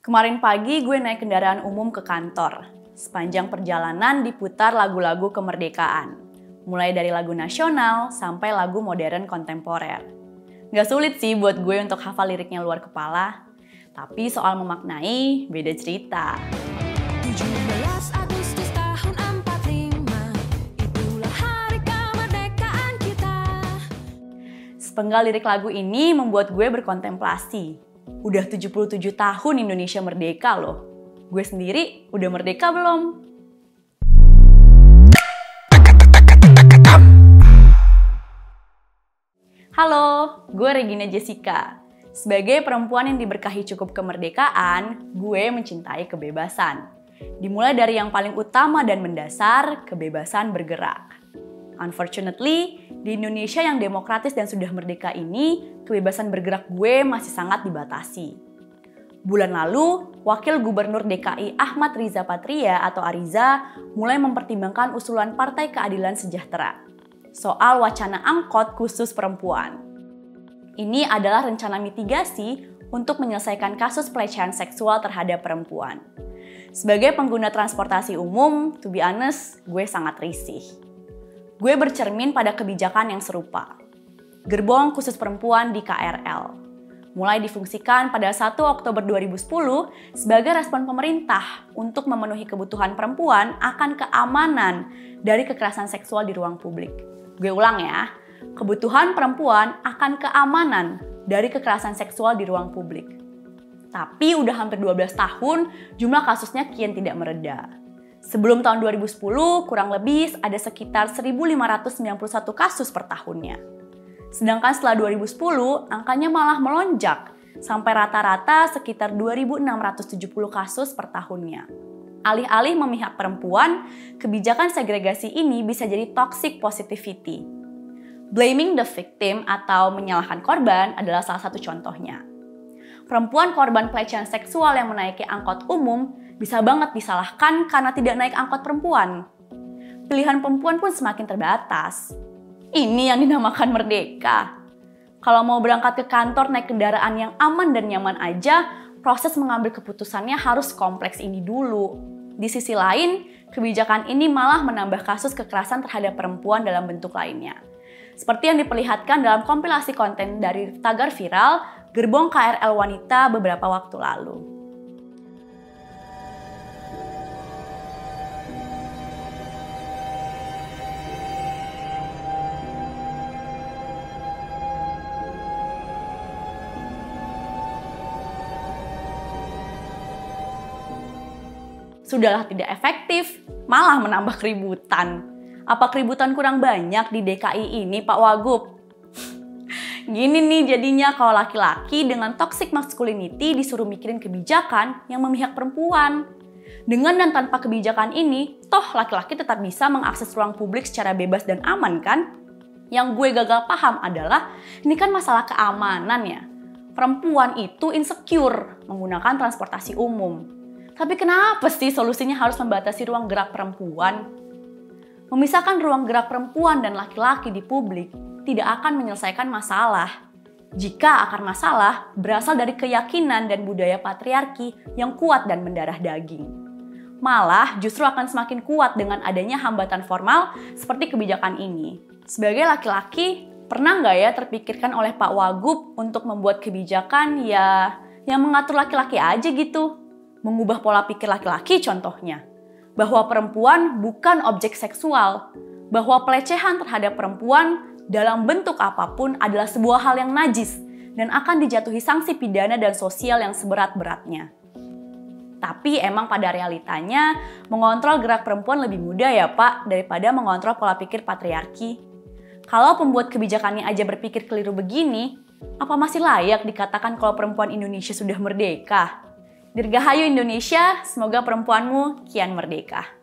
Kemarin pagi gue naik kendaraan umum ke kantor. Sepanjang perjalanan diputar lagu-lagu kemerdekaan. Mulai dari lagu nasional sampai lagu modern kontemporer. Gak sulit sih buat gue untuk hafal liriknya luar kepala. Tapi soal memaknai, beda cerita. 17 Agustus tahun 45, itulah hari kemerdekaan kita. Sepenggal lirik lagu ini membuat gue berkontemplasi. Udah 77 tahun Indonesia merdeka loh. Gue sendiri udah merdeka belum? Halo, gue Regina Jessica. Sebagai perempuan yang diberkahi cukup kemerdekaan, gue mencintai kebebasan. Dimulai dari yang paling utama dan mendasar, kebebasan bergerak. Unfortunately, di Indonesia yang demokratis dan sudah merdeka ini, kebebasan bergerak gue masih sangat dibatasi. Bulan lalu, Wakil Gubernur DKI Ahmad Riza Patria atau Ariza mulai mempertimbangkan usulan Partai Keadilan Sejahtera soal wacana angkot khusus perempuan. Ini adalah rencana mitigasi untuk menyelesaikan kasus pelecehan seksual terhadap perempuan. Sebagai pengguna transportasi umum, to be honest, gue sangat risih. Gue bercermin pada kebijakan yang serupa. Gerbong khusus perempuan di KRL. Mulai difungsikan pada 1 Oktober 2010 sebagai respon pemerintah untuk memenuhi kebutuhan perempuan akan keamanan dari kekerasan seksual di ruang publik. Gue ulang ya, kebutuhan perempuan akan keamanan dari kekerasan seksual di ruang publik. Tapi udah hampir 12 tahun, jumlah kasusnya kian tidak mereda. Sebelum tahun 2010, kurang lebih ada sekitar 1.591 kasus per tahunnya. Sedangkan setelah 2010, angkanya malah melonjak sampai rata-rata sekitar 2.670 kasus per tahunnya. Alih-alih memihak perempuan, kebijakan segregasi ini bisa jadi toxic positivity. Blaming the victim atau menyalahkan korban adalah salah satu contohnya. Perempuan korban pelecehan seksual yang menaiki angkot umum bisa banget disalahkan karena tidak naik angkot perempuan. Pilihan perempuan pun semakin terbatas. Ini yang dinamakan merdeka. Kalau mau berangkat ke kantor naik kendaraan yang aman dan nyaman aja, proses mengambil keputusannya harus kompleks ini dulu. Di sisi lain, kebijakan ini malah menambah kasus kekerasan terhadap perempuan dalam bentuk lainnya. Seperti yang diperlihatkan dalam kompilasi konten dari tagar viral Gerbong KRL Wanita beberapa waktu lalu. Sudahlah tidak efektif, malah menambah keributan. Apa keributan kurang banyak di DKI ini, Pak Wagub? Gini nih jadinya kalau laki-laki dengan toxic masculinity disuruh mikirin kebijakan yang memihak perempuan. Dengan dan tanpa kebijakan ini, toh laki-laki tetap bisa mengakses ruang publik secara bebas dan aman kan? Yang gue gagal paham adalah, ini kan masalah keamanan ya. Perempuan itu insecure menggunakan transportasi umum. Tapi kenapa sih solusinya harus membatasi ruang gerak perempuan? Memisahkan ruang gerak perempuan dan laki-laki di publik tidak akan menyelesaikan masalah. Jika akar masalah berasal dari keyakinan dan budaya patriarki yang kuat dan mendarah daging. Malah justru akan semakin kuat dengan adanya hambatan formal seperti kebijakan ini. Sebagai laki-laki, pernah nggak ya terpikirkan oleh Pak Wagub untuk membuat kebijakan yang mengatur laki-laki aja gitu? Mengubah pola pikir laki-laki contohnya. Bahwa perempuan bukan objek seksual. Bahwa pelecehan terhadap perempuan dalam bentuk apapun adalah sebuah hal yang najis dan akan dijatuhi sanksi pidana dan sosial yang seberat-beratnya. Tapi emang pada realitanya, mengontrol gerak perempuan lebih mudah ya Pak daripada mengontrol pola pikir patriarki. Kalau pembuat kebijakannya aja berpikir keliru begini, apa masih layak dikatakan kalau perempuan Indonesia sudah merdeka? Dirgahayu Indonesia, semoga perempuanmu kian merdeka.